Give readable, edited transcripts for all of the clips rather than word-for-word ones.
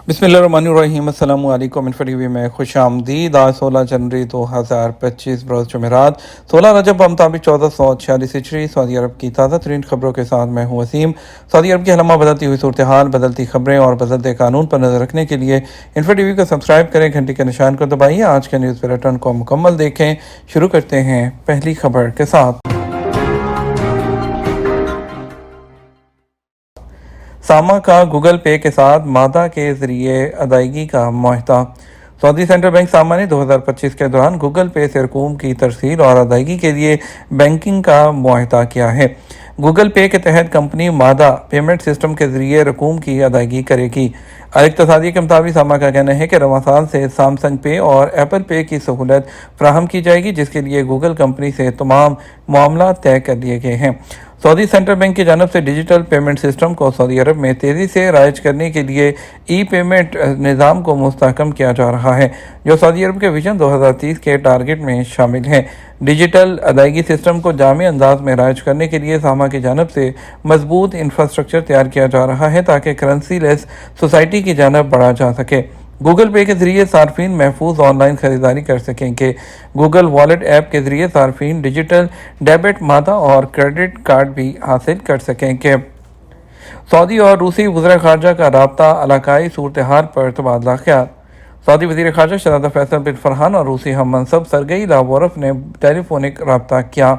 बिस्मिल्लाहिर्रहमानिर्रहीम। अस्सलामु अलैकुम। इन्फो टीवी में खुश आमदीद। आज 16 जनवरी 2025 बरोज़ जुमेरात 16 रजब मुताबिक 1446 हिजरी। सऊदी अरब की ताज़ा तरीन खबरों के साथ मैं हूँ वसीम। सऊदी अरब की हलमा बदलती हुई सूरत हाल, बदलती खबरें और बदलते कानून पर नजर रखने के लिए इन्फो टीवी को सब्सक्राइब करें, घंटी के निशान को दबाइए। आज के न्यूज़ बुलेटिन को मुकम्मल देखें। शुरू करते हैं पहली खबर के साथ। सामा का गूगल पे के साथ मादा के जरिए अदायगी का मुआहदा। सऊदी सेंट्रल बैंक सामा ने 2025 के दौरान गूगल पे से रकूम की तरसील और अदायगी के लिए बैंकिंग का मुआहदा किया है। गूगल पे के तहत कंपनी मादा पेमेंट सिस्टम के जरिए रकूम की अदायगी करेगी। इक़्तिसादी के मुताबिक सामा का कहना है कि रवां साल से सैमसंग पे और एप्पल पे की सहूलत फ्राहम की जाएगी, जिसके लिए गूगल कंपनी से तमाम मामला तय कर लिए गए हैं। सऊदी सेंट्रल बैंक की जानब से डिजिटल पेमेंट सिस्टम को सऊदी अरब में तेज़ी से राइज करने के लिए ई पेमेंट निज़ाम को मुस्तहकम किया जा रहा है, जो सऊदी अरब के विजन 2030 के टारगेट में शामिल है। डिजिटल अदायगी सिस्टम को जामे अंदाज में राइज करने के लिए सामा की जानब से मजबूत इंफ्रास्ट्रक्चर तैयार किया जा रहा है, ताकि करेंसी लेस सोसाइटी की जानब बढ़ा जा सके। गूगल पे के जरिए सार्फिन महफूज ऑनलाइन खरीदारी कर सकेंगे। गूगल वॉलेट ऐप के जरिए सार्फिन डिजिटल डेबिट, मादा और क्रेडिट कार्ड भी हासिल कर सकेंगे। सऊदी और रूसी वज़ीर ख़ारजा का राब्ता इलाकाई सूरत हाल पर तबादला ख्याल। सऊदी वज़ीर ख़ारजा शहज़ादा फैसल बिन फरहान और रूसी हम मनसब सरगई लावरफ ने टेलीफोनिक रब्ता किया।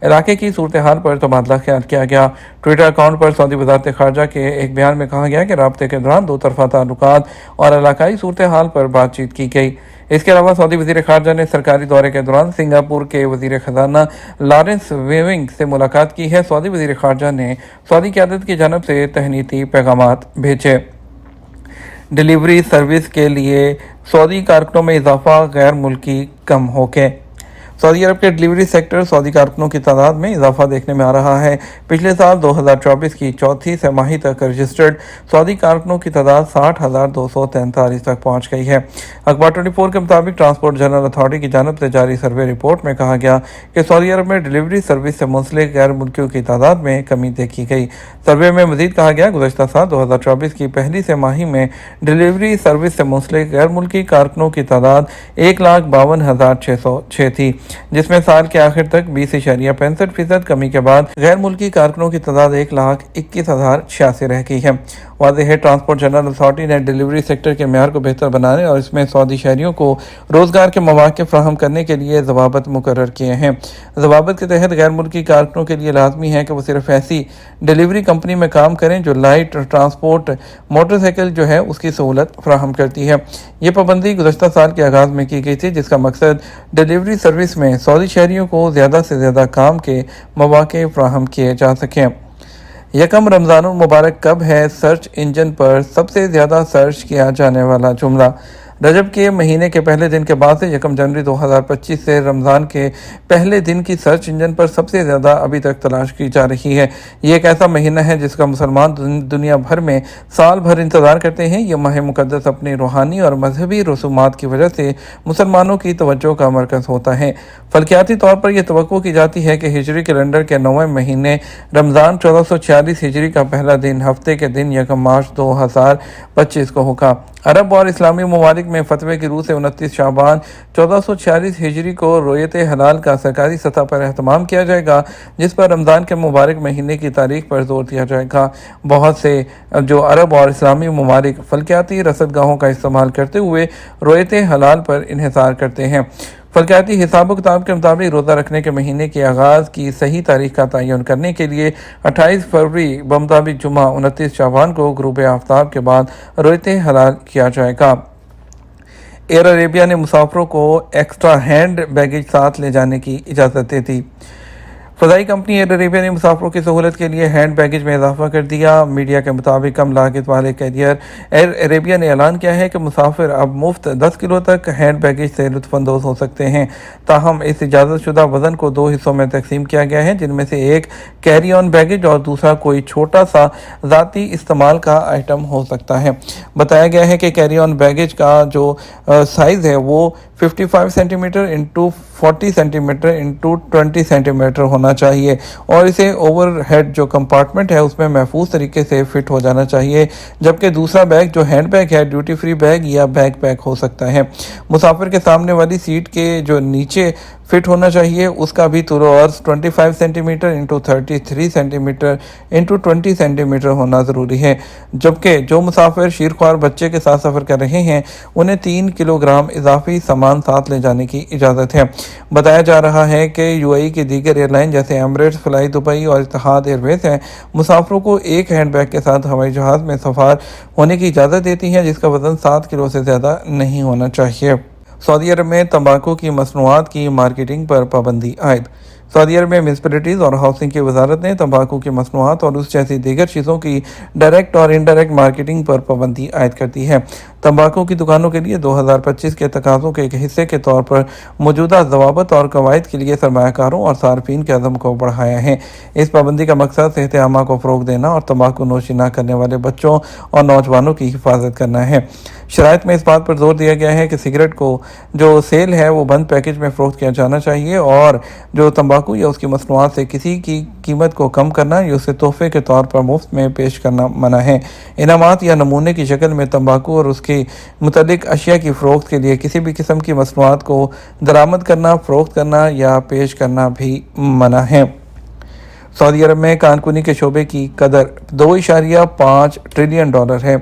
इलाके की सूरत हाल पर तबादला ख्याल किया गया। ट्विटर अकाउंट पर सऊदी वज़ारत ख़ारजा के एक बयान में कहा गया कि राब्ते के दौरान दो तरफ़ा ताल्लुकात और इलाकाई सूरत हाल पर बातचीत की गई। इसके अलावा सऊदी वज़ीर ख़ारजा ने सरकारी दौरे के दौरान सिंगापुर के वज़ीर ख़जाना लॉरेंस वेविंग से मुलाकात की है। सऊदी वज़ीर ख़ारजा ने सऊदी क़यादत की जानब से तहनीती पैगामात भेजे। डिलीवरी सर्विस के लिए सऊदी कारकुनों में इजाफा, गैर मुल्की कम होके। सऊदी अरब के डिलीवरी सेक्टर सऊदी कारकुनों की तादाद में इजाफा देखने में आ रहा है। पिछले साल 2024 की चौथी तिमाही तक रजिस्टर्ड सऊदी कारकुनों की तादाद 60,243 तक पहुंच गई है। अखबार 24 के मुताबिक ट्रांसपोर्ट जनरल अथॉरिटी की जानब से जारी सर्वे रिपोर्ट में कहा गया कि सऊदी अरब में डिलीवरी सर्विस से मुंसलिक गैर मुल्कियों की तादाद में कमी देखी गई। सर्वे में मजीद कहा गया, गुज़श्ता साल 2024 की पहली तिमाही में डिलीवरी सर्विस से मुंसलिक गैर मुल्की कारकुनों की तादाद 1,52,606 थी, जिसमें साल के आखिर तक 20.65% कमी के बाद गैर मुल्की कारकुनों की तादाद 1,21,086 रह गई है। वाज़ेह है, ट्रांसपोर्ट जनरल अथॉरिटी ने डिलीवरी सेक्टर के म्यार को बेहतर बनाने और इसमें सऊदी शहरियों को रोज़गार के मौक़े फ्राहम करने के लिए ज़वाबित मुकर्रर किए हैं। ज़वाबित के तहत गैर मुल्की कारकुनों के लिए लाजमी है कि वो सिर्फ ऐसी डिलीवरी कंपनी में काम करें जो लाइट ट्रांसपोर्ट मोटरसाइकिल जो है उसकी सहूलत फ्राहम करती है। ये पाबंदी गुज़श्ता साल के आगाज़ में की गई थी, जिसका मकसद डिलीवरी सर्विस में सऊदी शहरियों को ज़्यादा से ज़्यादा काम के मौक़े फ्राहम किए जा सकें। यकम रमज़ानुल मुबारक कब है? सर्च इंजन पर सबसे ज़्यादा सर्च किया जाने वाला जुमला। रजब के महीने के पहले दिन के बाद से यकम जनवरी 2025 से रमज़ान के पहले दिन की सर्च इंजन पर सबसे ज़्यादा अभी तक तलाश की जा रही है। ये एक ऐसा महीना है जिसका मुसलमान दुनिया भर में साल भर इंतज़ार करते हैं। यह माह मुक़द्दस अपनी रूहानी और मजहबी रसूमात की वजह से मुसलमानों की तवज्जो का मरकज़ होता है। फल्कियाती तौर पर यह तवक्को की जाती है कि हिजरी कैलेंडर के 9वें महीने रमज़ान 1446 हिजरी का पहला दिन हफ्ते के दिन यकम मार्च 2025 को होगा। अरब और इस्लामी ममालिक में फतवे की रूह से 29 शाबान 1446 हिजरी को रोयत हलाल का सरकारी सतह पर एहतमाम किया जाएगा, जिस पर रमज़ान के मुबारक महीने की तारीख पर जोर दिया जाएगा। बहुत से जो अरब और इस्लामी ममालिक फल्कियाती रसदगाहों का इस्तेमाल करते हुए रोयत हलाल पर इन्हिसार करते हैं। फल्कियाती हिसाब किताब के मुताबिक रोज़ा रखने के महीने के आगाज़ की सही तारीख का तयन करने के लिए 28 फरवरी बमुताबिक जुमा 29 शाबान को ग़ुरूब आफ्ताब के बाद रोयत हलाल किया जाएगा। एयर अरेबिया ने मुसाफिरों को एक्स्ट्रा हैंड बैगेज साथ ले जाने की इजाज़त दे दी। फ़ज़ाई कंपनी एयर अरेबिया ने मुसाफिरों की सहूलत के लिए हैंड बैगेज में इजाफा कर दिया। मीडिया के मुताबिक कम लागत वाले कैरियर एयर अरेबिया ने ऐलान किया है कि मुसाफिर अब मुफ्त 10 किलो तक हैंड बैगेज से लुत्फ़अंदोज़ हो सकते हैं। ताहम इस इजाज़त शुदा वज़न को 2 हिस्सों में तकसीम किया गया है, जिनमें से एक कैरी ऑन बैगेज और दूसरा कोई छोटा सा ज़ाती इस्तेमाल का आइटम हो सकता है। बताया गया है कि कैरी ऑन बैगेज का जो साइज़ है वो 55 centimetre into 40 centimetre into 20 centimetre होना चाहिए और इसे ओवरहेड जो कंपार्टमेंट है उसमें महफूज तरीके से फिट हो जाना चाहिए। जबकि दूसरा बैग जो हैंड बैग है ड्यूटी फ्री बैग या बैग पैक हो सकता है। मुसाफिर के सामने वाली सीट के जो नीचे फिट होना चाहिए उसका भी तुरो अर्ज 25 centimetre into 33 centimetre into 20 centimetre होना ज़रूरी है। जबकि जो मुसाफिर शीरख्वार बच्चे के साथ सफ़र कर रहे हैं उन्हें 3 किलोग्राम इजाफी सामान साथ ले जाने की इजाज़त है। बताया जा रहा है कि यूएई की दीगर एयरलाइन जैसे एमरेट्स, फ्लाई दुबई और इत्तेहाद एयरवेज हैं मुसाफिरों को एक हैंड बैग के साथ हवाई जहाज़ में सफ़र होने की इजाज़त देती हैं जिसका वज़न 7 किलो से ज़्यादा नहीं होना चाहिए। सऊदी अरब में तंबाकू की मसनूआत की मार्केटिंग पर पाबंदी आयद। सऊदी अरब में म्यूनसिपैलिटीज़ और हाउसिंग की वजारत ने तंबाकू की मसनूआत और उस जैसी दीगर चीज़ों की डायरेक्ट और इनडायरेक्ट मार्केटिंग पर पाबंदी आयद कर दी है। तंबाकू की दुकानों के लिए 2025 के तकाज़ों के एक हिस्से के तौर पर मौजूदा ज़वाबत और कवायद के लिए सरमायाकारों और सार्फिन के अज़म को बढ़ाया है। इस पाबंदी का मकसद सेहत आमा को फ़रोग़ देना और तंबाकू नोशी न करने वाले बच्चों और नौजवानों की हिफाजत करना है। शराइत में इस बात पर जोर दिया गया है कि सिगरेट को जो सेल है वो बंद पैकेज में फ़रोख्त किया जाना चाहिए और जो तंबाकू या उसकी मसनूआत से किसी की कीमत को कम करना या उसे तोहफे के तौर पर मुफ्त में पेश करना मना है। इनामात या नमूने की शक्ल में तंबाकू और उसके मुतल्लिक अशिया की फ़रोख्त के लिए किसी भी किस्म की मसनूआत को दरामद करना, फ़रोख्त करना या पेश करना भी मना है। सऊदी अरब में कानकुनी के शोबे की कदर $2.5 ट्रिलियन है।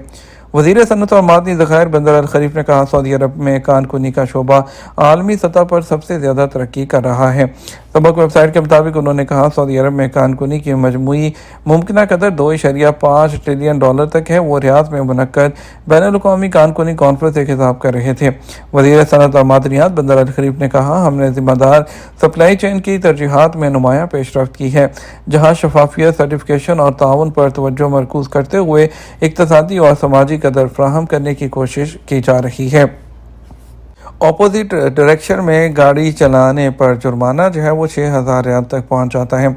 वज़ीर सनअत और मादनी ज़खायर बंदर अल खलीफ ने कहा सऊदी अरब में कानकुनी का शोबा आलमी सतह पर सबसे ज़्यादा तरक्की कर रहा है। सबक वेबसाइट के मुताबिक उन्होंने कहा सऊदी अरब में कानकुनी की मजमूई मुमकिन कदर $2.5 ट्रिलियन तक है। वो रियाद में मुनक्कद बैनुल-अक़वामी कानकुनी कॉन्फ्रेंस से खिताब कर रहे थे। वज़ीर सनअत और मादनियात बंदर अल खलीफ ने कहा हमने ज़िम्मेदार सप्लाई चेन की तरजीहात में नुमायाँ पेशरफ्त की है जहाँ शफाफियत, सर्टिफिकेशन और ताउन पर तवज्जो मरकूज़ करते हुए इक़्तिसादी और समाजी कदर फ्राहम करने की कोशिश की जा रही है। अपोजिट डायरेक्शन में गाड़ी चलाने पर जुर्माना जो है वो 6,000 रियाल तक पहुंच जाता है।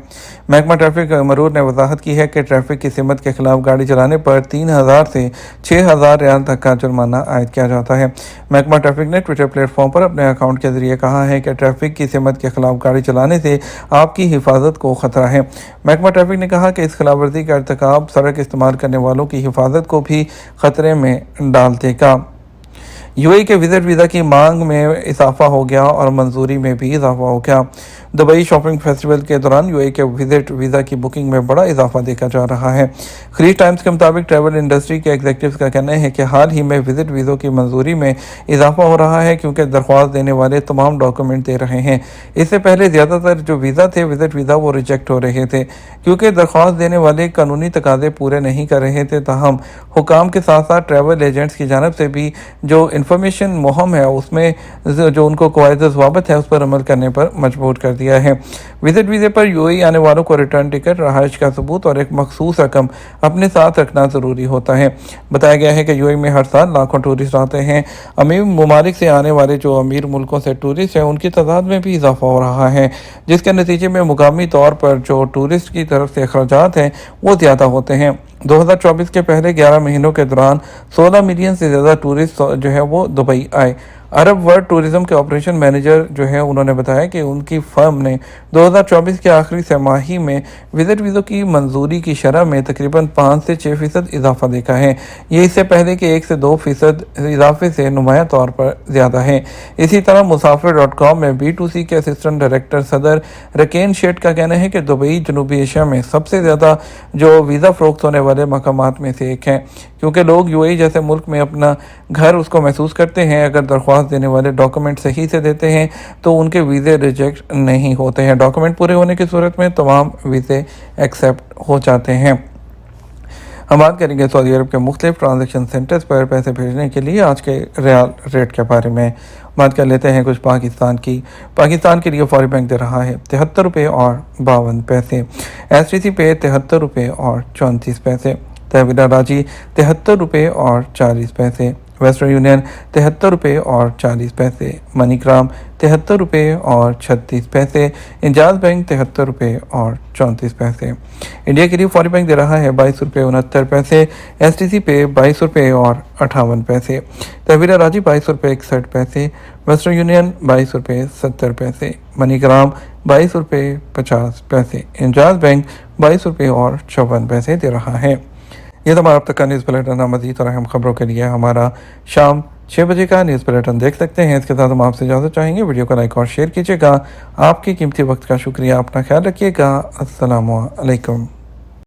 महकमा ट्रैफिक मरूर ने वजाहत की है कि ट्रैफिक की सिमत के खिलाफ गाड़ी चलाने पर 3,000 से 6,000 रियाल तक का जुर्माना आयद किया जाता है। महकमा ट्रैफिक ने ट्विटर प्लेटफॉर्म पर अपने अकाउंट के जरिए कहा है कि ट्रैफिक की सिमत के खिलाफ गाड़ी चलाने से आपकी हिफाजत को ख़तरा है। महकमा ट्रैफिक ने कहा कि इस खिलाफ वर्जी का इर्तिकाब सड़क इस्तेमाल करने वालों की हिफाजत को भी ख़तरे में डाल देगा। यूएई के विजिट वीज़ा की मांग में इजाफा हो गया और मंजूरी में भी इजाफा हो गया। दुबई शॉपिंग फेस्टिवल के दौरान यूएई के विजिट वीज़ा की बुकिंग में बड़ा इजाफा देखा जा रहा है। खलीज टाइम्स के मुताबिक ट्रैवल इंडस्ट्री के एग्जीक्यूटिव्स का कहना है कि हाल ही में विजिट वीज़ों की मंजूरी में इजाफा हो रहा है क्योंकि दरख्वास्त देने वाले तमाम डॉक्यूमेंट दे रहे हैं। इससे पहले ज़्यादातर जो वीज़ा थे विजिट वीज़ा वो रिजेक्ट हो रहे थे क्योंकि दरख्वास्त देने वाले कानूनी तकाजे पूरे नहीं कर रहे थे। ताहम हुकाम के साथ साथ ट्रैवल एजेंट्स की जानब से भी जो इंफॉर्मेशन मुहिम है उसमें जो उनको कवायद ज़वाबित है उस पर अमल करने पर मजबूर कर दिया है। विजिट वीज़े पर यूएई आने वालों को रिटर्न टिकट, रहाइश का सबूत और एक मखसूस रकम अपने साथ रखना ज़रूरी होता है। बताया गया है कि यूएई में हर साल लाखों टूरिस्ट आते हैं। अमीर ममालिक से आने वाले जो अमीर मुल्कों से टूरिस्ट हैं उनकी तादाद में भी इजाफा हो रहा है जिसके नतीजे में मुकामी तौर पर जो टूरिस्ट की तरफ से अखराजात हैं वो ज़्यादा होते हैं। 2024 के पहले 11 महीनों के दौरान 16 मिलियन से ज़्यादा टूरिस्ट जो है वो दुबई आए। अरब वर्ल्ड टूरिज्म के ऑपरेशन मैनेजर जो है उन्होंने बताया कि उनकी फर्म ने 2024 के आखिरी तिमाही में विजिट वीज़ों की मंजूरी की शरह में तकरीबन 5 से 6% इजाफा देखा है। ये इससे पहले के 1 से 2% इजाफे से नुमाया तौर पर ज़्यादा है। इसी तरह मुसाफिर.com में B2C के असिस्टेंट डायरेक्टर सदर रकेन शेठ का कहना है कि दुबई जनूबी एशिया में सबसे ज़्यादा जो वीज़ा फ़रोख्त होने वाले मकामात में से एक है क्योंकि लोग यूएई जैसे मुल्क में अपना घर उसको महसूस करते हैं। अगर दरख्वास्त देने वाले डॉक्यूमेंट सही से देते हैं तो उनके वीज़े रिजेक्ट नहीं होते हैं। डॉक्यूमेंट पूरे होने की सूरत में तमाम वीज़े एक्सेप्ट हो जाते हैं। हम बात करेंगे सऊदी अरब के मुख्तलिफ ट्रांजेक्शन सेंटर्स पर पैसे भेजने के लिए आज के रियाल रेट के बारे में बात कर लेते हैं कुछ पाकिस्तान की। पाकिस्तान के लिए फौरी बैंक दे रहा है 73 रुपये और 52 पैसे। STC पे 73 रुपये और 34 पैसे। तहवीला राजी 73 रुपये और 40 पैसे। वेस्टर्न यूनियन 73 रुपये और 40 पैसे। मनीग्राम 73 रुपये और 36 पैसे। इंजाज बैंक 73 रुपये और 34 पैसे। इंडिया के लिए फॉरेन बैंक दे रहा है 22 रुपये 69 पैसे। STC पे 22 रुपये और 58 पैसे। तहवीला राजी 22 रुपये 61 पैसे। वेस्टर्न यूनियन 22 रुपये 70 पैसे। मनीग्राम 22 रुपये 50 पैसे। इंजाज बैंक 22 रुपये और 54 पैसे दे रहा है। ये तमाम अब तक का न्यूज़ बुलेटिन। मज़ीद और अहम खबरों के लिए हमारा शाम 6 बजे का न्यूज़ बुलेटिन देख सकते हैं। इसके साथ हम आपसे इजाज़त चाहेंगे। वीडियो को लाइक और शेयर कीजिएगा। आपके कीमती वक्त का शुक्रिया। अपना ख्याल रखिएगा। अस्सलामु अलैकुम।